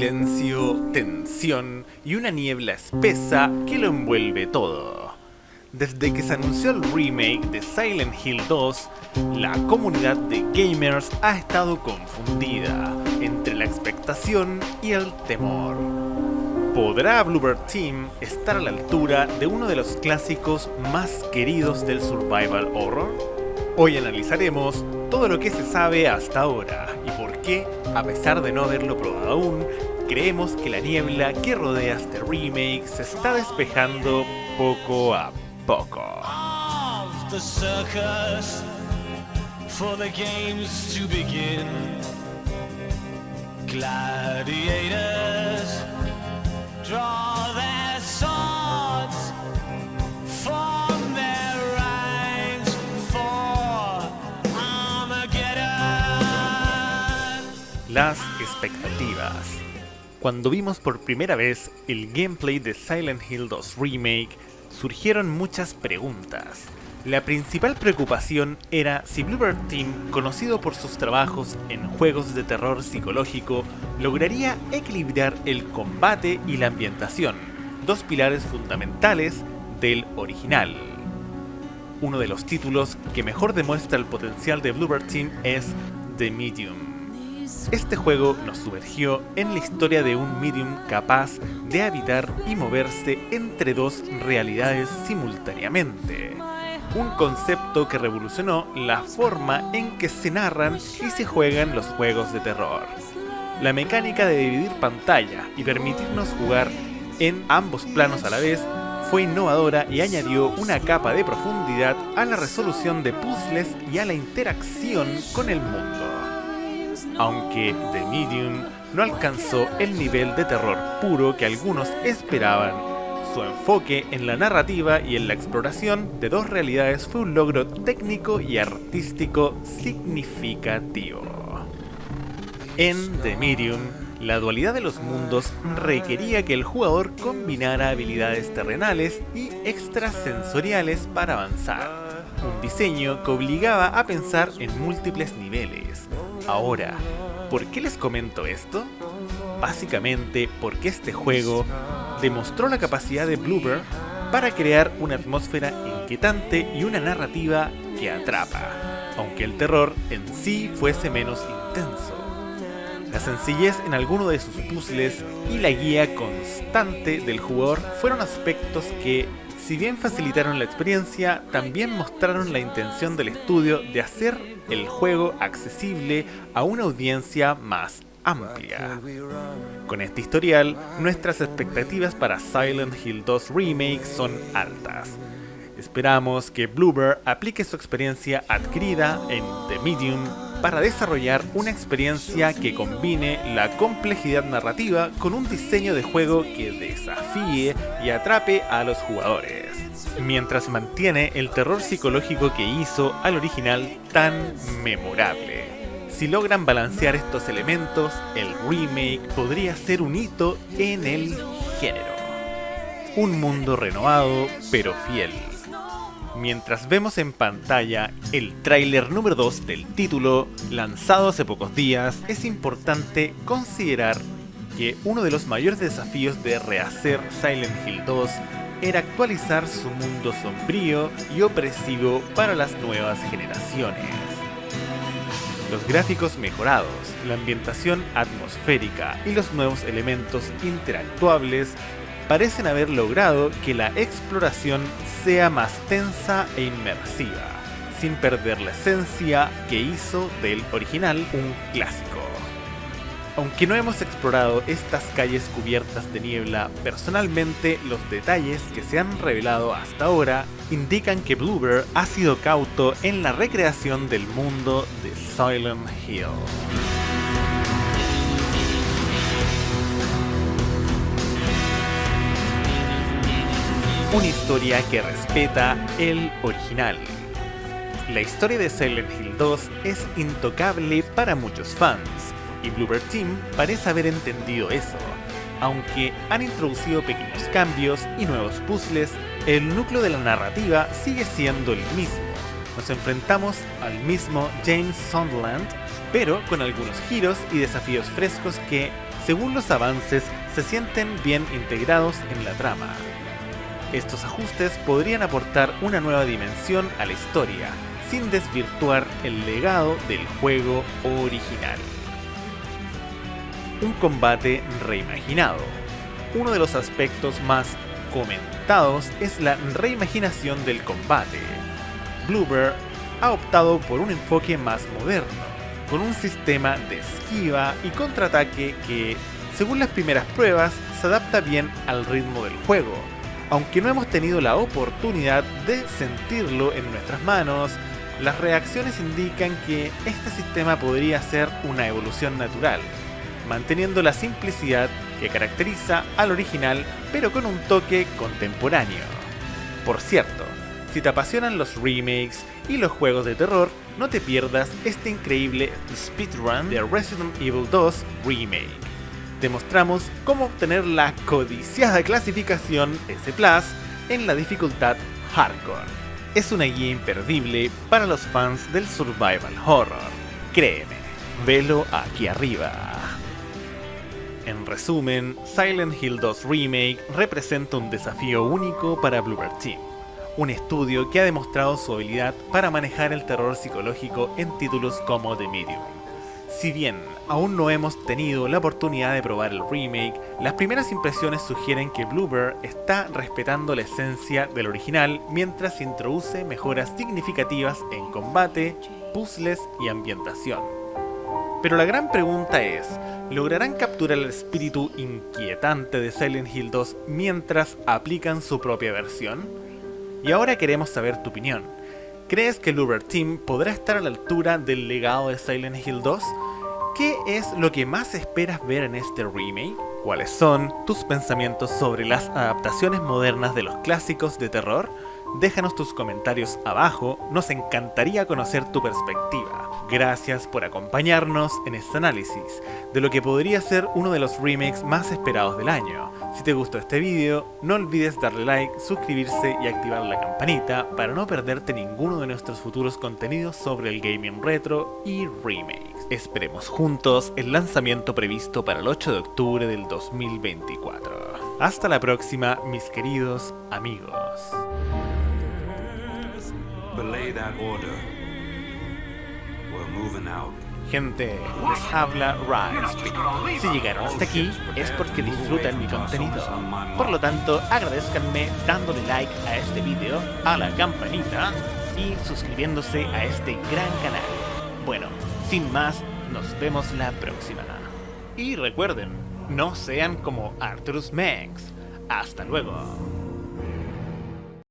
silencio, tensión y una niebla espesa que lo envuelve todo. Desde que se anunció el remake de Silent Hill 2, la comunidad de gamers ha estado confundida entre la expectación y el temor. ¿Podrá Bloober Team estar a la altura de uno de los clásicos más queridos del survival horror? Hoy analizaremos todo lo que se sabe hasta ahora y por qué, a pesar de no haberlo probado aún, creemos que la niebla que rodea este remake se está despejando poco a poco. The circus for the games to begin. Gladiators draw their swords, form their ranks for Armageddon. Las expectativas. Cuando vimos por primera vez el gameplay de Silent Hill 2 Remake, surgieron muchas preguntas. La principal preocupación era si Bloober Team, conocido por sus trabajos en juegos de terror psicológico, lograría equilibrar el combate y la ambientación, dos pilares fundamentales del original. Uno de los títulos que mejor demuestra el potencial de Bloober Team es The Medium. Este juego nos sumergió en la historia de un medium capaz de habitar y moverse entre dos realidades simultáneamente. Un concepto que revolucionó la forma en que se narran y se juegan los juegos de terror. La mecánica de dividir pantalla y permitirnos jugar en ambos planos a la vez fue innovadora y añadió una capa de profundidad a la resolución de puzzles y a la interacción con el mundo. Aunque The Medium no alcanzó el nivel de terror puro que algunos esperaban, su enfoque en la narrativa y en la exploración de dos realidades fue un logro técnico y artístico significativo. En The Medium, la dualidad de los mundos requería que el jugador combinara habilidades terrenales y extrasensoriales para avanzar. Un diseño que obligaba a pensar en múltiples niveles. Ahora, ¿por qué les comento esto? Básicamente porque este juego demostró la capacidad de Bloober para crear una atmósfera inquietante y una narrativa que atrapa, aunque el terror en sí fuese menos intenso. La sencillez en alguno de sus puzzles y la guía constante del jugador fueron aspectos que, si bien facilitaron la experiencia, también mostraron la intención del estudio de hacer el juego accesible a una audiencia más amplia. Con este historial, nuestras expectativas para Silent Hill 2 Remake son altas. Esperamos que Bloober aplique su experiencia adquirida en The Medium para desarrollar una experiencia que combine la complejidad narrativa con un diseño de juego que desafíe y atrape a los jugadores, mientras mantiene el terror psicológico que hizo al original tan memorable. Si logran balancear estos elementos, el remake podría ser un hito en el género. Un mundo renovado pero fiel. Mientras vemos en pantalla el tráiler número 2 del título, lanzado hace pocos días, es importante considerar que uno de los mayores desafíos de rehacer Silent Hill 2 era actualizar su mundo sombrío y opresivo para las nuevas generaciones. Los gráficos mejorados, la ambientación atmosférica y los nuevos elementos interactuables parecen haber logrado que la exploración sea más tensa e inmersiva, sin perder la esencia que hizo del original un clásico. Aunque no hemos explorado estas calles cubiertas de niebla, personalmente los detalles que se han revelado hasta ahora indican que Bloober ha sido cauto en la recreación del mundo de Silent Hill. Una historia que respeta el original. La historia de Silent Hill 2 es intocable para muchos fans, y Bloober Team parece haber entendido eso. Aunque han introducido pequeños cambios y nuevos puzzles, el núcleo de la narrativa sigue siendo el mismo. Nos enfrentamos al mismo James Sunderland, pero con algunos giros y desafíos frescos que, según los avances, se sienten bien integrados en la trama. Estos ajustes podrían aportar una nueva dimensión a la historia, sin desvirtuar el legado del juego original. Un combate reimaginado. Uno de los aspectos más comentados es la reimaginación del combate. Bloober ha optado por un enfoque más moderno, con un sistema de esquiva y contraataque que, según las primeras pruebas, se adapta bien al ritmo del juego, aunque no hemos tenido la oportunidad de sentirlo en nuestras manos. Las reacciones indican que este sistema podría ser una evolución natural, manteniendo la simplicidad que caracteriza al original, pero con un toque contemporáneo. Por cierto, si te apasionan los remakes y los juegos de terror, no te pierdas este increíble speedrun de Resident Evil 2 Remake. Te mostramos cómo obtener la codiciada clasificación S+ en la dificultad Hardcore. Es una guía imperdible para los fans del survival horror. Créeme, velo aquí arriba. En resumen, Silent Hill 2 Remake representa un desafío único para Bloober Team, un estudio que ha demostrado su habilidad para manejar el terror psicológico en títulos como The Medium. Si bien aún no hemos tenido la oportunidad de probar el remake, las primeras impresiones sugieren que Bloober está respetando la esencia del original mientras introduce mejoras significativas en combate, puzzles y ambientación. Pero la gran pregunta es, ¿lograrán capturar el espíritu inquietante de Silent Hill 2 mientras aplican su propia versión? Y ahora queremos saber tu opinión. ¿Crees que Bloober Team podrá estar a la altura del legado de Silent Hill 2? ¿Qué es lo que más esperas ver en este remake? ¿Cuáles son tus pensamientos sobre las adaptaciones modernas de los clásicos de terror? Déjanos tus comentarios abajo, nos encantaría conocer tu perspectiva. Gracias por acompañarnos en este análisis de lo que podría ser uno de los remakes más esperados del año. Si te gustó este video, no olvides darle like, suscribirse y activar la campanita para no perderte ninguno de nuestros futuros contenidos sobre el gaming retro y remakes. Esperemos juntos el lanzamiento previsto para el 8 de octubre del 2024. Hasta la próxima, mis queridos amigos. Belay that order. We're moving out. Gente, les habla Rise. Si llegaron hasta aquí es porque disfrutan mi contenido. Por lo tanto, agradezcanme dándole like a este video, a la campanita y suscribiéndose a este gran canal. Bueno, sin más, nos vemos la próxima. Y recuerden, no sean como Arturus Mengs. Hasta luego.